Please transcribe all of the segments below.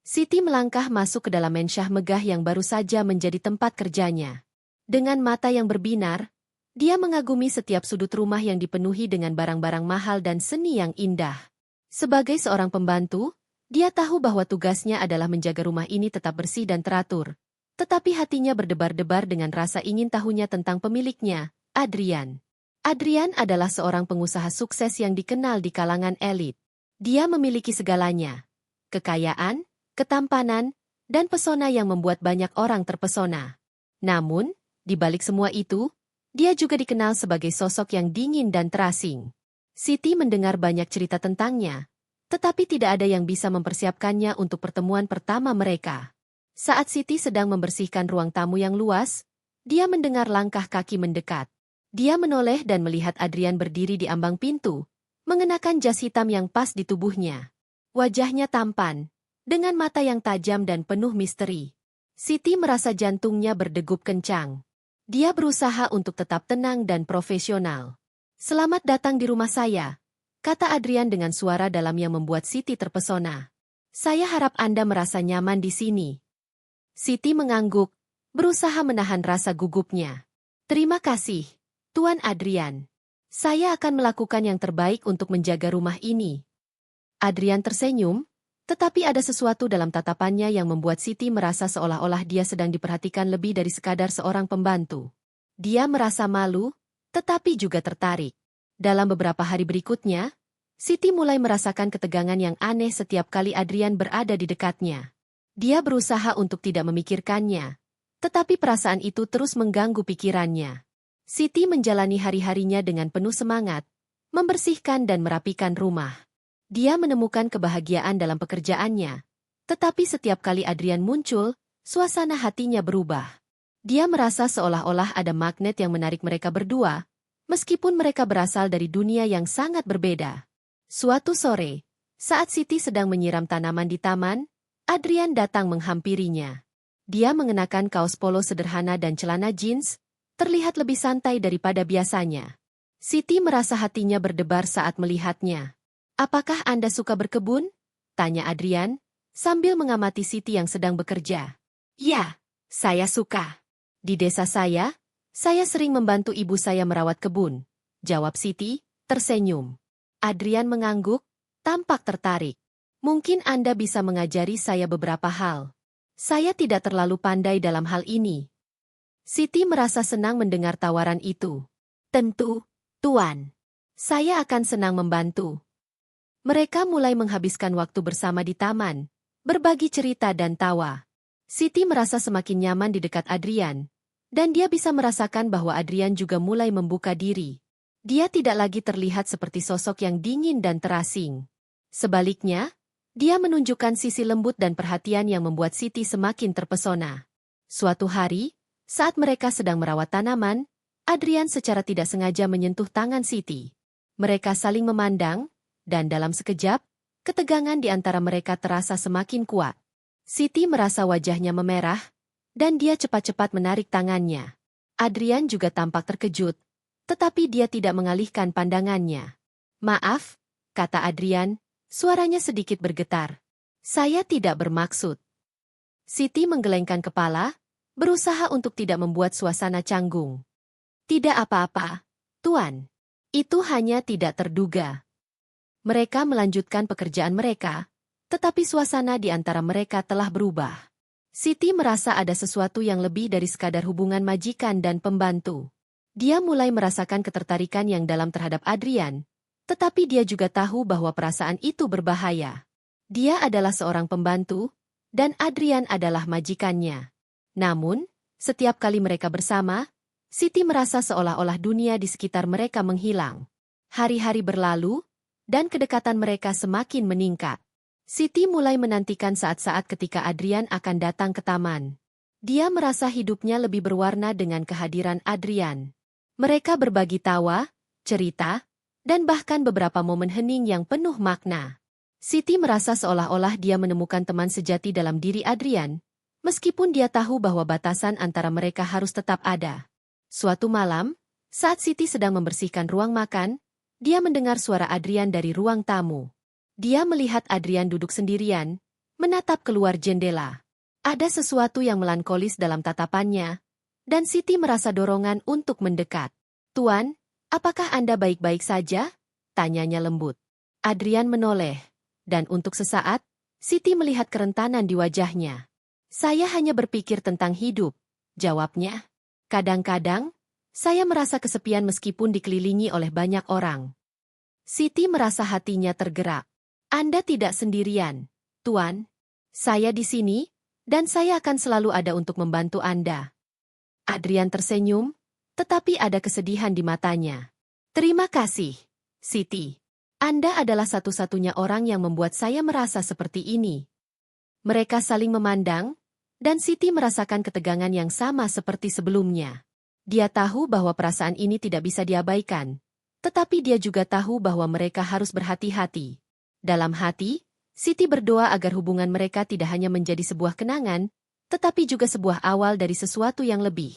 Siti melangkah masuk ke dalam mensyah megah yang baru saja menjadi tempat kerjanya. Dengan mata yang berbinar, dia mengagumi setiap sudut rumah yang dipenuhi dengan barang-barang mahal dan seni yang indah. Sebagai seorang pembantu, dia tahu bahwa tugasnya adalah menjaga rumah ini tetap bersih dan teratur. Tetapi hatinya berdebar-debar dengan rasa ingin tahunya tentang pemiliknya, Adrian. Adrian adalah seorang pengusaha sukses yang dikenal di kalangan elit. Dia memiliki segalanya: kekayaan, ketampanan, dan pesona yang membuat banyak orang terpesona. Namun, di balik semua itu, dia juga dikenal sebagai sosok yang dingin dan terasing. Siti mendengar banyak cerita tentangnya, tetapi tidak ada yang bisa mempersiapkannya untuk pertemuan pertama mereka. Saat Siti sedang membersihkan ruang tamu yang luas, dia mendengar langkah kaki mendekat. Dia menoleh dan melihat Adrian berdiri di ambang pintu, mengenakan jas hitam yang pas di tubuhnya. Wajahnya tampan, dengan mata yang tajam dan penuh misteri. Siti merasa jantungnya berdegup kencang. Dia berusaha untuk tetap tenang dan profesional. "Selamat datang di rumah saya," kata Adrian dengan suara dalam yang membuat Siti terpesona. "Saya harap Anda merasa nyaman di sini." Siti mengangguk, berusaha menahan rasa gugupnya. "Terima kasih, Tuan Adrian. Saya akan melakukan yang terbaik untuk menjaga rumah ini." Adrian tersenyum, tetapi ada sesuatu dalam tatapannya yang membuat Siti merasa seolah-olah dia sedang diperhatikan lebih dari sekadar seorang pembantu. Dia merasa malu, tetapi juga tertarik. Dalam beberapa hari berikutnya, Siti mulai merasakan ketegangan yang aneh setiap kali Adrian berada di dekatnya. Dia berusaha untuk tidak memikirkannya, tetapi perasaan itu terus mengganggu pikirannya. Siti menjalani hari-harinya dengan penuh semangat, membersihkan dan merapikan rumah. Dia menemukan kebahagiaan dalam pekerjaannya, tetapi setiap kali Adrian muncul, suasana hatinya berubah. Dia merasa seolah-olah ada magnet yang menarik mereka berdua, meskipun mereka berasal dari dunia yang sangat berbeda. Suatu sore, saat Siti sedang menyiram tanaman di taman, Adrian datang menghampirinya. Dia mengenakan kaos polo sederhana dan celana jeans, terlihat lebih santai daripada biasanya. Siti merasa hatinya berdebar saat melihatnya. "Apakah Anda suka berkebun?" tanya Adrian, sambil mengamati Siti yang sedang bekerja. "Ya, saya suka. Di desa saya sering membantu ibu saya merawat kebun," jawab Siti, tersenyum. Adrian mengangguk, tampak tertarik. "Mungkin Anda bisa mengajari saya beberapa hal. Saya tidak terlalu pandai dalam hal ini." Siti merasa senang mendengar tawaran itu. "Tentu, Tuan. Saya akan senang membantu." Mereka mulai menghabiskan waktu bersama di taman, berbagi cerita dan tawa. Siti merasa semakin nyaman di dekat Adrian, dan dia bisa merasakan bahwa Adrian juga mulai membuka diri. Dia tidak lagi terlihat seperti sosok yang dingin dan terasing. Sebaliknya, dia menunjukkan sisi lembut dan perhatian yang membuat Siti semakin terpesona. Suatu hari, saat mereka sedang merawat tanaman, Adrian secara tidak sengaja menyentuh tangan Siti. Mereka saling memandang, dan dalam sekejap, ketegangan di antara mereka terasa semakin kuat. Siti merasa wajahnya memerah, dan dia cepat-cepat menarik tangannya. Adrian juga tampak terkejut, tetapi dia tidak mengalihkan pandangannya. "Maaf," kata Adrian, suaranya sedikit bergetar. "Saya tidak bermaksud." Siti menggelengkan kepala, berusaha untuk tidak membuat suasana canggung. "Tidak apa-apa, Tuan. Itu hanya tidak terduga." Mereka melanjutkan pekerjaan mereka, tetapi suasana di antara mereka telah berubah. Siti merasa ada sesuatu yang lebih dari sekadar hubungan majikan dan pembantu. Dia mulai merasakan ketertarikan yang dalam terhadap Adrian, tetapi dia juga tahu bahwa perasaan itu berbahaya. Dia adalah seorang pembantu, dan Adrian adalah majikannya. Namun, setiap kali mereka bersama, Siti merasa seolah-olah dunia di sekitar mereka menghilang. Hari-hari berlalu, dan kedekatan mereka semakin meningkat. Siti mulai menantikan saat-saat ketika Adrian akan datang ke taman. Dia merasa hidupnya lebih berwarna dengan kehadiran Adrian. Mereka berbagi tawa, cerita, dan bahkan beberapa momen hening yang penuh makna. Siti merasa seolah-olah dia menemukan teman sejati dalam diri Adrian, meskipun dia tahu bahwa batasan antara mereka harus tetap ada. Suatu malam, saat Siti sedang membersihkan ruang makan, dia mendengar suara Adrian dari ruang tamu. Dia melihat Adrian duduk sendirian, menatap keluar jendela. Ada sesuatu yang melankolis dalam tatapannya, dan Siti merasa dorongan untuk mendekat. "Tuan, apakah Anda baik-baik saja?" tanyanya lembut. Adrian menoleh, dan untuk sesaat, Siti melihat kerentanan di wajahnya. "Saya hanya berpikir tentang hidup," jawabnya. "Kadang-kadang, saya merasa kesepian meskipun dikelilingi oleh banyak orang." Siti merasa hatinya tergerak. "Anda tidak sendirian, Tuan. Saya di sini, dan saya akan selalu ada untuk membantu Anda." Adrian tersenyum, tetapi ada kesedihan di matanya. "Terima kasih, Siti. Anda adalah satu-satunya orang yang membuat saya merasa seperti ini." Mereka saling memandang, dan Siti merasakan ketegangan yang sama seperti sebelumnya. Dia tahu bahwa perasaan ini tidak bisa diabaikan, tetapi dia juga tahu bahwa mereka harus berhati-hati. Dalam hati, Siti berdoa agar hubungan mereka tidak hanya menjadi sebuah kenangan, tetapi juga sebuah awal dari sesuatu yang lebih.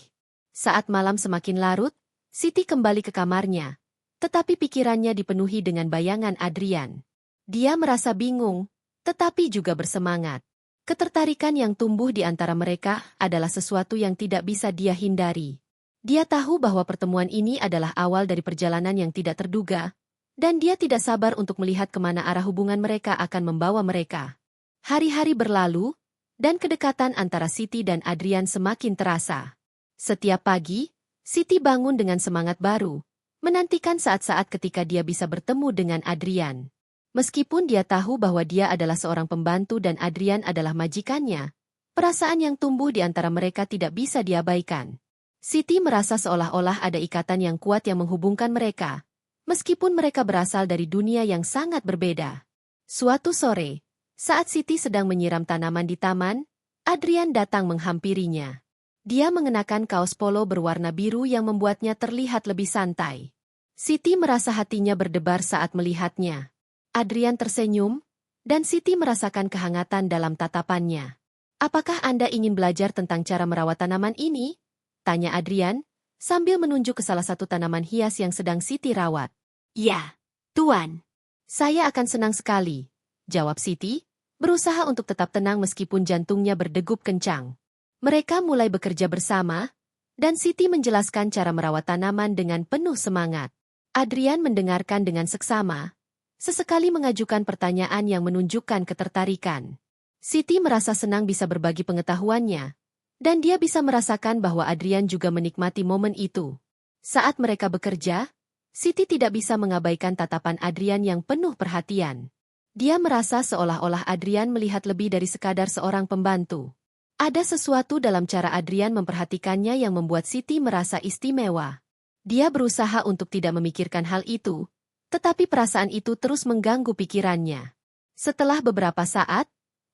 Saat malam semakin larut, Siti kembali ke kamarnya, tetapi pikirannya dipenuhi dengan bayangan Adrian. Dia merasa bingung, tetapi juga bersemangat. Ketertarikan yang tumbuh di antara mereka adalah sesuatu yang tidak bisa dia hindari. Dia tahu bahwa pertemuan ini adalah awal dari perjalanan yang tidak terduga, dan dia tidak sabar untuk melihat kemana arah hubungan mereka akan membawa mereka. Hari-hari berlalu, dan kedekatan antara Siti dan Adrian semakin terasa. Setiap pagi, Siti bangun dengan semangat baru, menantikan saat-saat ketika dia bisa bertemu dengan Adrian. Meskipun dia tahu bahwa dia adalah seorang pembantu dan Adrian adalah majikannya, perasaan yang tumbuh di antara mereka tidak bisa diabaikan. Siti merasa seolah-olah ada ikatan yang kuat yang menghubungkan mereka, meskipun mereka berasal dari dunia yang sangat berbeda. Suatu sore, saat Siti sedang menyiram tanaman di taman, Adrian datang menghampirinya. Dia mengenakan kaos polo berwarna biru yang membuatnya terlihat lebih santai. Siti merasa hatinya berdebar saat melihatnya. Adrian tersenyum, dan Siti merasakan kehangatan dalam tatapannya. "Apakah Anda ingin belajar tentang cara merawat tanaman ini?" tanya Adrian, sambil menunjuk ke salah satu tanaman hias yang sedang Siti rawat. "Ya, Tuan. Saya akan senang sekali," jawab Siti, berusaha untuk tetap tenang meskipun jantungnya berdegup kencang. Mereka mulai bekerja bersama, dan Siti menjelaskan cara merawat tanaman dengan penuh semangat. Adrian mendengarkan dengan seksama, sesekali mengajukan pertanyaan yang menunjukkan ketertarikan. Siti merasa senang bisa berbagi pengetahuannya, dan dia bisa merasakan bahwa Adrian juga menikmati momen itu. Saat mereka bekerja, Siti tidak bisa mengabaikan tatapan Adrian yang penuh perhatian. Dia merasa seolah-olah Adrian melihat lebih dari sekadar seorang pembantu. Ada sesuatu dalam cara Adrian memperhatikannya yang membuat Siti merasa istimewa. Dia berusaha untuk tidak memikirkan hal itu, tetapi perasaan itu terus mengganggu pikirannya. Setelah beberapa saat,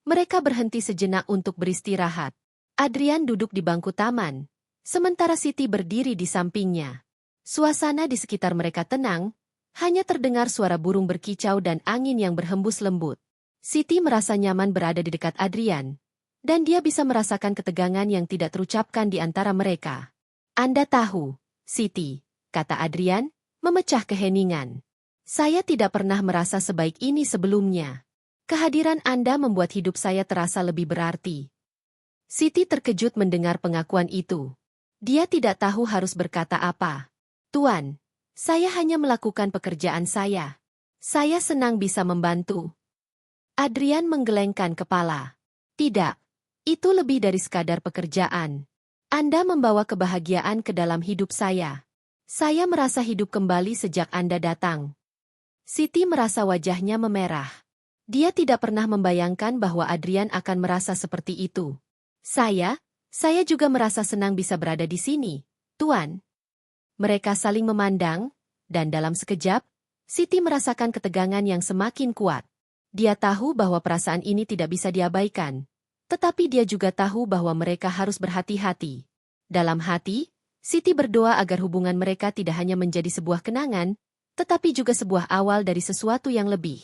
mereka berhenti sejenak untuk beristirahat. Adrian duduk di bangku taman, sementara Siti berdiri di sampingnya. Suasana di sekitar mereka tenang, hanya terdengar suara burung berkicau dan angin yang berhembus lembut. Siti merasa nyaman berada di dekat Adrian, dan dia bisa merasakan ketegangan yang tidak terucapkan di antara mereka. "Anda tahu, Siti," kata Adrian, memecah keheningan. "Saya tidak pernah merasa sebaik ini sebelumnya. Kehadiran Anda membuat hidup saya terasa lebih berarti." Siti terkejut mendengar pengakuan itu. Dia tidak tahu harus berkata apa. "Tuan, saya hanya melakukan pekerjaan saya. Saya senang bisa membantu." Adrian menggelengkan kepala. "Tidak, itu lebih dari sekadar pekerjaan. Anda membawa kebahagiaan ke dalam hidup saya. Saya merasa hidup kembali sejak Anda datang." Siti merasa wajahnya memerah. Dia tidak pernah membayangkan bahwa Adrian akan merasa seperti itu. Saya juga merasa senang bisa berada di sini, Tuan." Mereka saling memandang, dan dalam sekejap, Siti merasakan ketegangan yang semakin kuat. Dia tahu bahwa perasaan ini tidak bisa diabaikan, tetapi dia juga tahu bahwa mereka harus berhati-hati. Dalam hati, Siti berdoa agar hubungan mereka tidak hanya menjadi sebuah kenangan, tetapi juga sebuah awal dari sesuatu yang lebih.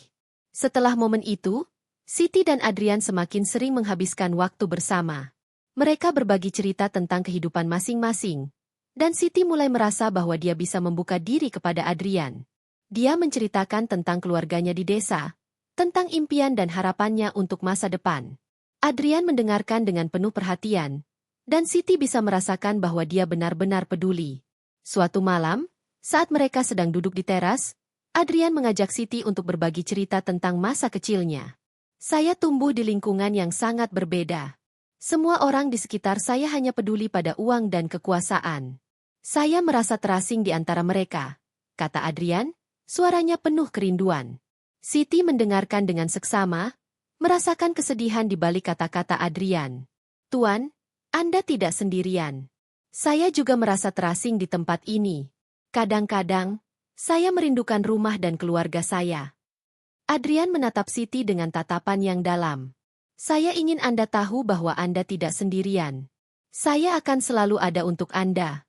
Setelah momen itu, Siti dan Adrian semakin sering menghabiskan waktu bersama. Mereka berbagi cerita tentang kehidupan masing-masing, dan Siti mulai merasa bahwa dia bisa membuka diri kepada Adrian. Dia menceritakan tentang keluarganya di desa, tentang impian dan harapannya untuk masa depan. Adrian mendengarkan dengan penuh perhatian, dan Siti bisa merasakan bahwa dia benar-benar peduli. Suatu malam, saat mereka sedang duduk di teras, Adrian mengajak Siti untuk berbagi cerita tentang masa kecilnya. Saya tumbuh di lingkungan yang sangat berbeda. Semua orang di sekitar saya hanya peduli pada uang dan kekuasaan. Saya merasa terasing di antara mereka, kata Adrian, suaranya penuh kerinduan. Siti mendengarkan dengan seksama, merasakan kesedihan di balik kata-kata Adrian. Tuan, Anda tidak sendirian. Saya juga merasa terasing di tempat ini. Kadang-kadang, saya merindukan rumah dan keluarga saya. Adrian menatap Siti dengan tatapan yang dalam. Saya ingin Anda tahu bahwa Anda tidak sendirian. Saya akan selalu ada untuk Anda.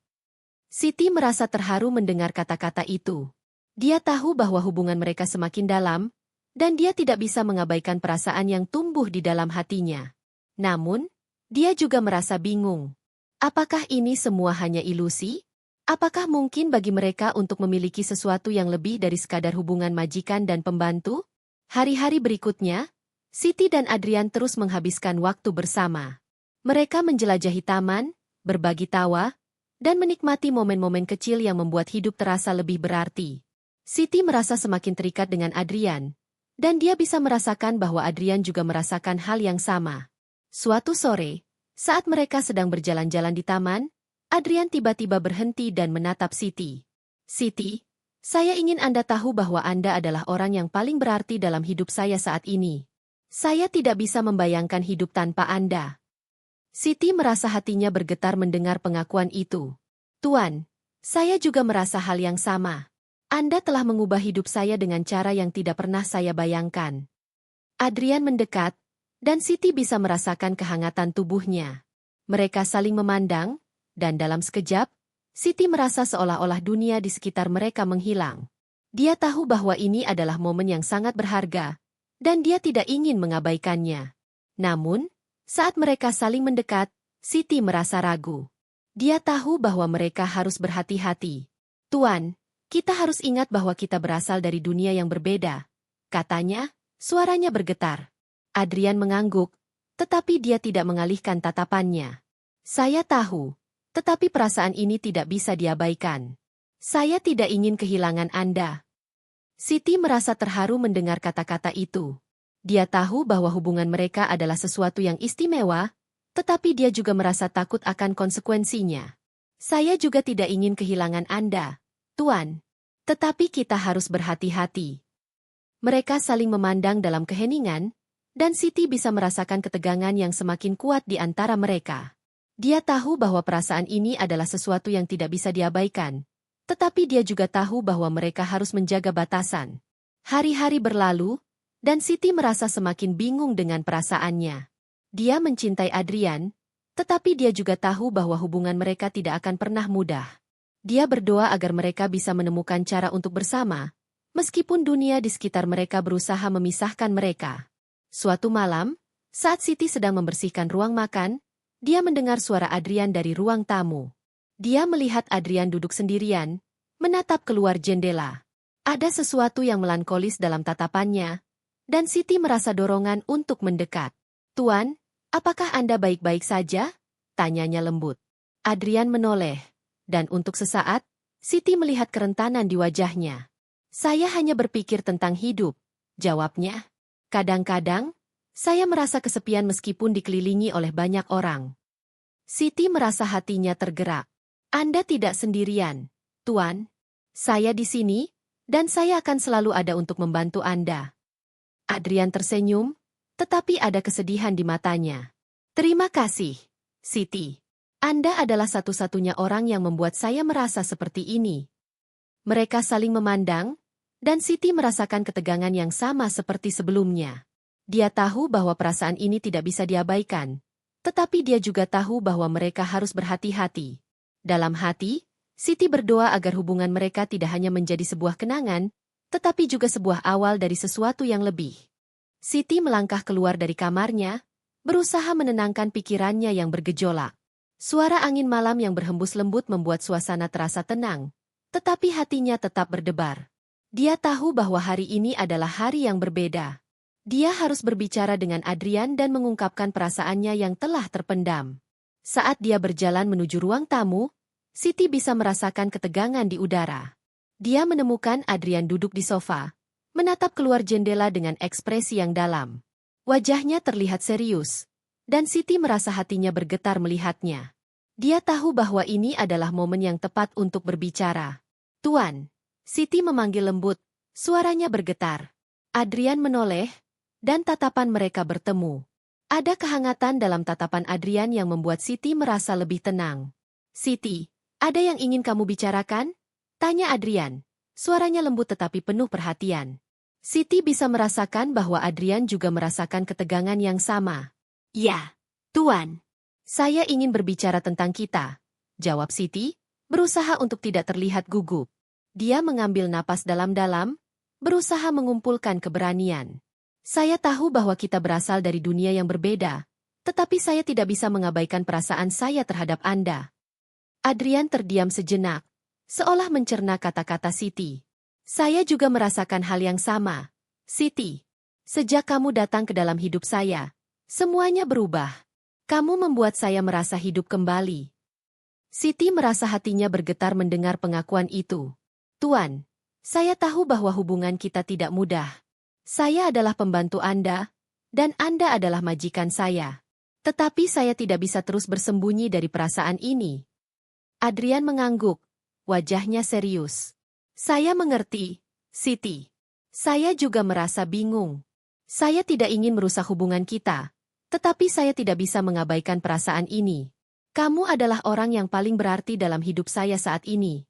Siti merasa terharu mendengar kata-kata itu. Dia tahu bahwa hubungan mereka semakin dalam, dan dia tidak bisa mengabaikan perasaan yang tumbuh di dalam hatinya. Namun, dia juga merasa bingung. Apakah ini semua hanya ilusi? Apakah mungkin bagi mereka untuk memiliki sesuatu yang lebih dari sekadar hubungan majikan dan pembantu? Hari-hari berikutnya, Siti dan Adrian terus menghabiskan waktu bersama. Mereka menjelajahi taman, berbagi tawa, dan menikmati momen-momen kecil yang membuat hidup terasa lebih berarti. Siti merasa semakin terikat dengan Adrian, dan dia bisa merasakan bahwa Adrian juga merasakan hal yang sama. Suatu sore, saat mereka sedang berjalan-jalan di taman, Adrian tiba-tiba berhenti dan menatap Siti. Siti, saya ingin Anda tahu bahwa Anda adalah orang yang paling berarti dalam hidup saya saat ini. Saya tidak bisa membayangkan hidup tanpa Anda. Siti merasa hatinya bergetar mendengar pengakuan itu. Tuan, saya juga merasa hal yang sama. Anda telah mengubah hidup saya dengan cara yang tidak pernah saya bayangkan. Adrian mendekat, dan Siti bisa merasakan kehangatan tubuhnya. Mereka saling memandang, dan dalam sekejap, Siti merasa seolah-olah dunia di sekitar mereka menghilang. Dia tahu bahwa ini adalah momen yang sangat berharga, dan dia tidak ingin mengabaikannya. Namun, saat mereka saling mendekat, Siti merasa ragu. Dia tahu bahwa mereka harus berhati-hati. Tuan, kita harus ingat bahwa kita berasal dari dunia yang berbeda, katanya, suaranya bergetar. Adrian mengangguk, tetapi dia tidak mengalihkan tatapannya. Saya tahu. Tetapi perasaan ini tidak bisa diabaikan. Saya tidak ingin kehilangan Anda. Siti merasa terharu mendengar kata-kata itu. Dia tahu bahwa hubungan mereka adalah sesuatu yang istimewa, tetapi dia juga merasa takut akan konsekuensinya. Saya juga tidak ingin kehilangan Anda, Tuan. Tetapi kita harus berhati-hati. Mereka saling memandang dalam keheningan, dan Siti bisa merasakan ketegangan yang semakin kuat di antara mereka. Dia tahu bahwa perasaan ini adalah sesuatu yang tidak bisa diabaikan, tetapi dia juga tahu bahwa mereka harus menjaga batasan. Hari-hari berlalu, dan Siti merasa semakin bingung dengan perasaannya. Dia mencintai Adrian, tetapi dia juga tahu bahwa hubungan mereka tidak akan pernah mudah. Dia berdoa agar mereka bisa menemukan cara untuk bersama, meskipun dunia di sekitar mereka berusaha memisahkan mereka. Suatu malam, saat Siti sedang membersihkan ruang makan, dia mendengar suara Adrian dari ruang tamu. Dia melihat Adrian duduk sendirian, menatap keluar jendela. Ada sesuatu yang melankolis dalam tatapannya, dan Siti merasa dorongan untuk mendekat. Tuan, apakah Anda baik-baik saja? Tanyanya lembut. Adrian menoleh, dan untuk sesaat, Siti melihat kerentanan di wajahnya. Saya hanya berpikir tentang hidup, jawabnya. Kadang-kadang, saya merasa kesepian meskipun dikelilingi oleh banyak orang. Siti merasa hatinya tergerak. Anda tidak sendirian, Tuan. Saya di sini, dan saya akan selalu ada untuk membantu Anda. Adrian tersenyum, tetapi ada kesedihan di matanya. Terima kasih, Siti. Anda adalah satu-satunya orang yang membuat saya merasa seperti ini. Mereka saling memandang, dan Siti merasakan ketegangan yang sama seperti sebelumnya. Dia tahu bahwa perasaan ini tidak bisa diabaikan, tetapi dia juga tahu bahwa mereka harus berhati-hati. Dalam hati, Siti berdoa agar hubungan mereka tidak hanya menjadi sebuah kenangan, tetapi juga sebuah awal dari sesuatu yang lebih. Siti melangkah keluar dari kamarnya, berusaha menenangkan pikirannya yang bergejolak. Suara angin malam yang berhembus lembut membuat suasana terasa tenang, tetapi hatinya tetap berdebar. Dia tahu bahwa hari ini adalah hari yang berbeda. Dia harus berbicara dengan Adrian dan mengungkapkan perasaannya yang telah terpendam. Saat dia berjalan menuju ruang tamu, Siti bisa merasakan ketegangan di udara. Dia menemukan Adrian duduk di sofa, menatap keluar jendela dengan ekspresi yang dalam. Wajahnya terlihat serius, dan Siti merasa hatinya bergetar melihatnya. Dia tahu bahwa ini adalah momen yang tepat untuk berbicara. "Tuan," Siti memanggil lembut, suaranya bergetar. Adrian menoleh, dan tatapan mereka bertemu. Ada kehangatan dalam tatapan Adrian yang membuat Siti merasa lebih tenang. "Siti, ada yang ingin kamu bicarakan?" tanya Adrian. Suaranya lembut tetapi penuh perhatian. Siti bisa merasakan bahwa Adrian juga merasakan ketegangan yang sama. "Ya, Tuan. Saya ingin berbicara tentang kita," jawab Siti, berusaha untuk tidak terlihat gugup. Dia mengambil napas dalam-dalam, berusaha mengumpulkan keberanian. "Saya tahu bahwa kita berasal dari dunia yang berbeda, tetapi saya tidak bisa mengabaikan perasaan saya terhadap Anda." Adrian terdiam sejenak, seolah mencerna kata-kata Siti. "Saya juga merasakan hal yang sama, Siti. Sejak kamu datang ke dalam hidup saya, semuanya berubah. Kamu membuat saya merasa hidup kembali." Siti merasa hatinya bergetar mendengar pengakuan itu. "Tuan, saya tahu bahwa hubungan kita tidak mudah. Saya adalah pembantu Anda, dan Anda adalah majikan saya. Tetapi saya tidak bisa terus bersembunyi dari perasaan ini." Adrian mengangguk, wajahnya serius. "Saya mengerti, Siti. Saya juga merasa bingung. Saya tidak ingin merusak hubungan kita, tetapi saya tidak bisa mengabaikan perasaan ini. Kamu adalah orang yang paling berarti dalam hidup saya saat ini."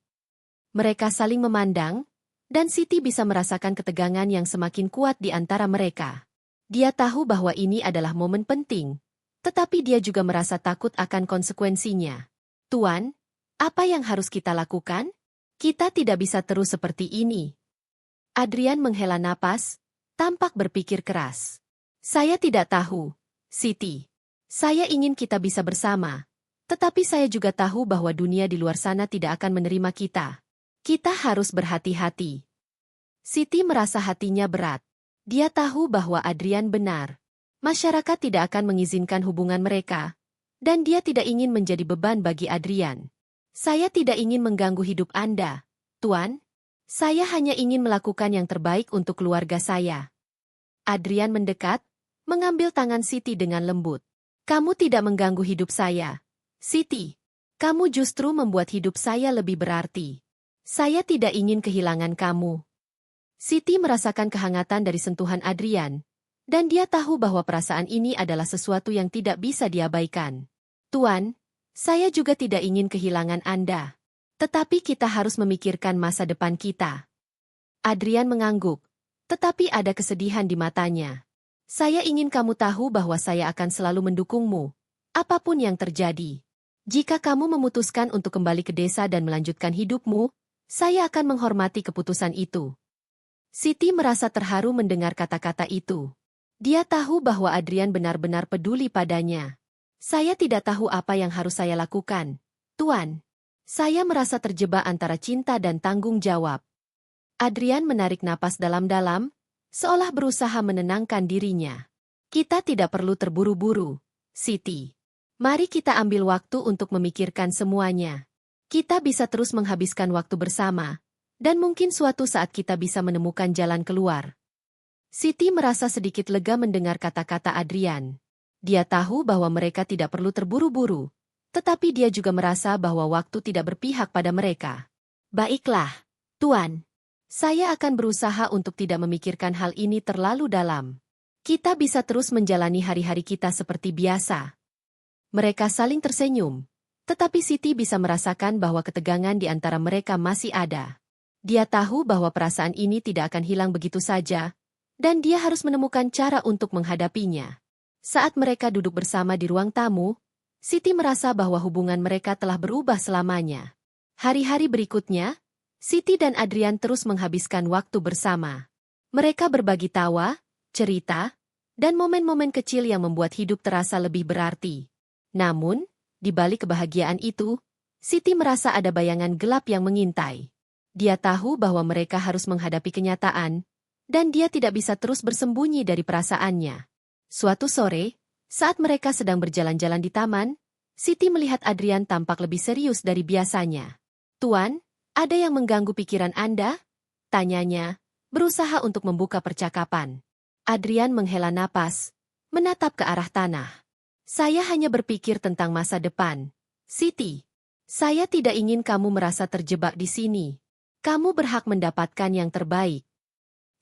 Mereka saling memandang, dan Siti bisa merasakan ketegangan yang semakin kuat di antara mereka. Dia tahu bahwa ini adalah momen penting, tetapi dia juga merasa takut akan konsekuensinya. "Tuan, apa yang harus kita lakukan? Kita tidak bisa terus seperti ini." Adrian menghela napas, tampak berpikir keras. "Saya tidak tahu, Siti. Saya ingin kita bisa bersama, tetapi saya juga tahu bahwa dunia di luar sana tidak akan menerima kita. Kita harus berhati-hati." Siti merasa hatinya berat. Dia tahu bahwa Adrian benar. Masyarakat tidak akan mengizinkan hubungan mereka, dan dia tidak ingin menjadi beban bagi Adrian. "Saya tidak ingin mengganggu hidup Anda, Tuan. Saya hanya ingin melakukan yang terbaik untuk keluarga saya." Adrian mendekat, mengambil tangan Siti dengan lembut. "Kamu tidak mengganggu hidup saya, Siti. Kamu justru membuat hidup saya lebih berarti. Saya tidak ingin kehilangan kamu." Siti merasakan kehangatan dari sentuhan Adrian, dan dia tahu bahwa perasaan ini adalah sesuatu yang tidak bisa diabaikan. "Tuan, saya juga tidak ingin kehilangan Anda. Tetapi kita harus memikirkan masa depan kita." Adrian mengangguk, tetapi ada kesedihan di matanya. "Saya ingin kamu tahu bahwa saya akan selalu mendukungmu, apapun yang terjadi. Jika kamu memutuskan untuk kembali ke desa dan melanjutkan hidupmu, saya akan menghormati keputusan itu." Siti merasa terharu mendengar kata-kata itu. Dia tahu bahwa Adrian benar-benar peduli padanya. "Saya tidak tahu apa yang harus saya lakukan, Tuan. Saya merasa terjebak antara cinta dan tanggung jawab." Adrian menarik napas dalam-dalam, seolah berusaha menenangkan dirinya. "Kita tidak perlu terburu-buru, Siti. Mari kita ambil waktu untuk memikirkan semuanya. Kita bisa terus menghabiskan waktu bersama, dan mungkin suatu saat kita bisa menemukan jalan keluar." Siti merasa sedikit lega mendengar kata-kata Adrian. Dia tahu bahwa mereka tidak perlu terburu-buru, tetapi dia juga merasa bahwa waktu tidak berpihak pada mereka. "Baiklah, Tuan. Saya akan berusaha untuk tidak memikirkan hal ini terlalu dalam. Kita bisa terus menjalani hari-hari kita seperti biasa." Mereka saling tersenyum, tetapi Siti bisa merasakan bahwa ketegangan di antara mereka masih ada. Dia tahu bahwa perasaan ini tidak akan hilang begitu saja, dan dia harus menemukan cara untuk menghadapinya. Saat mereka duduk bersama di ruang tamu, Siti merasa bahwa hubungan mereka telah berubah selamanya. Hari-hari berikutnya, Siti dan Adrian terus menghabiskan waktu bersama. Mereka berbagi tawa, cerita, dan momen-momen kecil yang membuat hidup terasa lebih berarti. Namun, di balik kebahagiaan itu, Siti merasa ada bayangan gelap yang mengintai. Dia tahu bahwa mereka harus menghadapi kenyataan, dan dia tidak bisa terus bersembunyi dari perasaannya. Suatu sore, saat mereka sedang berjalan-jalan di taman, Siti melihat Adrian tampak lebih serius dari biasanya. "Tuan, ada yang mengganggu pikiran Anda?" tanyanya, berusaha untuk membuka percakapan. Adrian menghela napas, menatap ke arah tanah. "Saya hanya berpikir tentang masa depan, Siti. Saya tidak ingin kamu merasa terjebak di sini. Kamu berhak mendapatkan yang terbaik."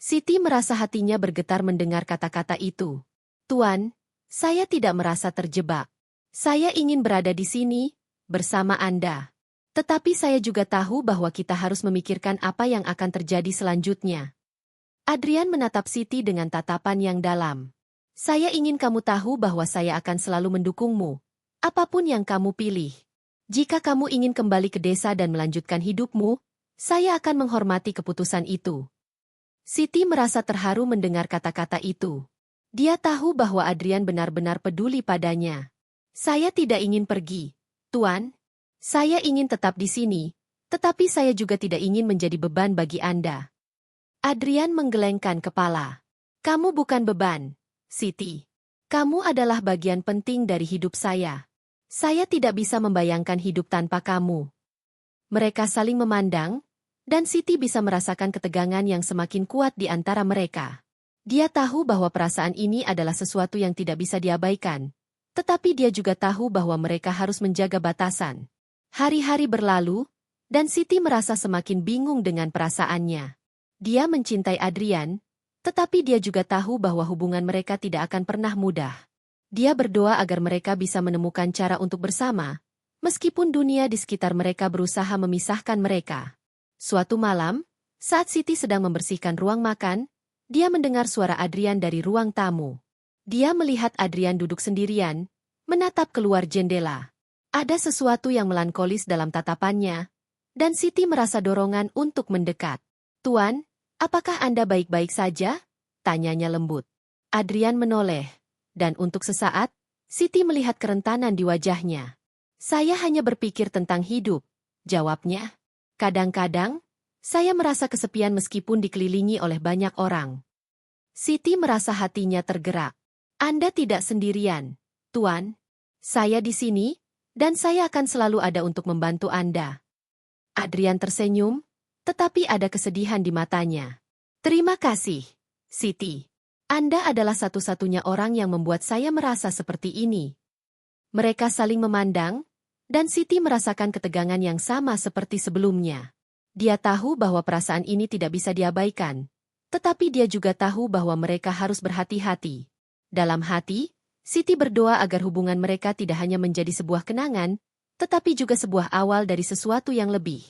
Siti merasa hatinya bergetar mendengar kata-kata itu. "Tuan, saya tidak merasa terjebak. Saya ingin berada di sini, bersama Anda. Tetapi saya juga tahu bahwa kita harus memikirkan apa yang akan terjadi selanjutnya." Adrian menatap Siti dengan tatapan yang dalam. "Saya ingin kamu tahu bahwa saya akan selalu mendukungmu, apapun yang kamu pilih. Jika kamu ingin kembali ke desa dan melanjutkan hidupmu, saya akan menghormati keputusan itu." Siti merasa terharu mendengar kata-kata itu. Dia tahu bahwa Adrian benar-benar peduli padanya. "Saya tidak ingin pergi, Tuan. Saya ingin tetap di sini, tetapi saya juga tidak ingin menjadi beban bagi Anda." Adrian menggelengkan kepala. "Kamu bukan beban, Siti. Kamu adalah bagian penting dari hidup saya. Saya tidak bisa membayangkan hidup tanpa kamu." Mereka saling memandang, dan Siti bisa merasakan ketegangan yang semakin kuat di antara mereka. Dia tahu bahwa perasaan ini adalah sesuatu yang tidak bisa diabaikan. Tetapi dia juga tahu bahwa mereka harus menjaga batasan. Hari-hari berlalu, dan Siti merasa semakin bingung dengan perasaannya. Dia mencintai Adrian, tetapi dia juga tahu bahwa hubungan mereka tidak akan pernah mudah. Dia berdoa agar mereka bisa menemukan cara untuk bersama, meskipun dunia di sekitar mereka berusaha memisahkan mereka. Suatu malam, saat Siti sedang membersihkan ruang makan, dia mendengar suara Adrian dari ruang tamu. Dia melihat Adrian duduk sendirian, menatap keluar jendela. Ada sesuatu yang melankolis dalam tatapannya, dan Siti merasa dorongan untuk mendekat. "Tuan, apakah Anda baik-baik saja?" tanyanya lembut. Adrian menoleh, dan untuk sesaat, Siti melihat kerentanan di wajahnya. "Saya hanya berpikir tentang hidup," jawabnya. "Kadang-kadang, saya merasa kesepian meskipun dikelilingi oleh banyak orang." Siti merasa hatinya tergerak. "Anda tidak sendirian, Tuan. Saya di sini, dan saya akan selalu ada untuk membantu Anda." Adrian tersenyum, tetapi ada kesedihan di matanya. "Terima kasih, Siti. Anda adalah satu-satunya orang yang membuat saya merasa seperti ini." Mereka saling memandang, dan Siti merasakan ketegangan yang sama seperti sebelumnya. Dia tahu bahwa perasaan ini tidak bisa diabaikan, tetapi dia juga tahu bahwa mereka harus berhati-hati. Dalam hati, Siti berdoa agar hubungan mereka tidak hanya menjadi sebuah kenangan, tetapi juga sebuah awal dari sesuatu yang lebih.